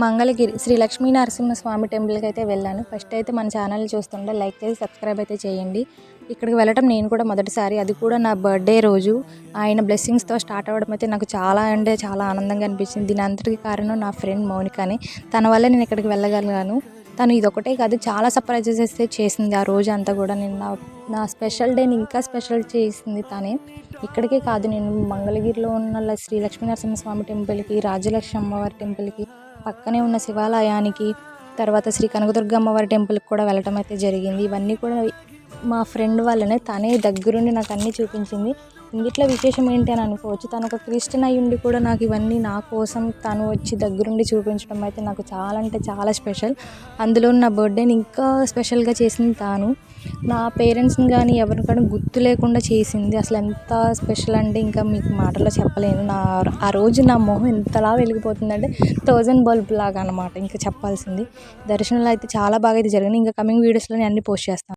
మంగళగిరి శ్రీ లక్ష్మీ నరసింహస్వామి టెంపుల్కి అయితే వెళ్ళాను. ఫస్ట్ అయితే మన ఛానల్ చూస్తుంటే లైక్ చేసి సబ్స్క్రైబ్ అయితే చేయండి. ఇక్కడికి వెళ్ళటం నేను కూడా మొదటిసారి, అది కూడా నా బర్త్డే రోజు. ఆయన బ్లెస్సింగ్స్తో స్టార్ట్ అవ్వడం అయితే నాకు చాలా అంటే చాలా ఆనందంగా అనిపించింది. దీని అంతటికి కారణం నా ఫ్రెండ్ మౌనికని. తన వల్ల నేను ఇక్కడికి వెళ్ళగలిగాను. తను ఇదొకటే కాదు, చాలా సర్ప్రైజెస్ అయితే చేసింది ఆ రోజు అంతా కూడా. నేను నా స్పెషల్ డేని ఇంకా స్పెషల్ చేసింది తనే. ఇక్కడికే కాదు, నేను మంగళగిరిలో ఉన్న శ్రీ లక్ష్మీ నరసింహస్వామి టెంపుల్కి, రాజ్యలక్ష్మి అమ్మవారి టెంపుల్కి, పక్కనే ఉన్న శివాలయానికి, తర్వాత శ్రీ కనకదుర్గ అమ్మవారి టెంపుల్కి కూడా వెళ్ళటం అయితే జరిగింది. ఇవన్నీ కూడా మా ఫ్రెండ్ వాళ్ళనే, తనే దగ్గరుండి నాకు అన్నీ చూపించింది. ఇంగిట్లా విశేషం ఏంటి అని అనుకోవచ్చు, తను ఒక క్రిస్టియన్ అయ్యి ఉండి కూడా నాకు ఇవన్నీ నా కోసం తను వచ్చి దగ్గరుండి చూపించడం అయితే నాకు చాలా అంటే చాలా స్పెషల్. అందులో నా బర్త్డేని ఇంకా స్పెషల్గా చేసింది తాను. నా పేరెంట్స్ని కానీ ఎవరిని కానీ గుర్తు లేకుండా చేసింది. అసలు ఎంత స్పెషల్ అంటే ఇంకా మీకు మాటల్లో చెప్పలేను. ఆ రోజు నా మొహం ఎంతలా వెలిగిపోతుందంటే 1000 బల్బ్ లాగా అనమాట. ఇంకా చెప్పాల్సింది. దర్శనంలో అయితే చాలా బాగా అయితే జరిగింది. ఇంకా కమింగ్ వీడియోస్లో నేను అన్ని పోస్ట్ చేస్తాను.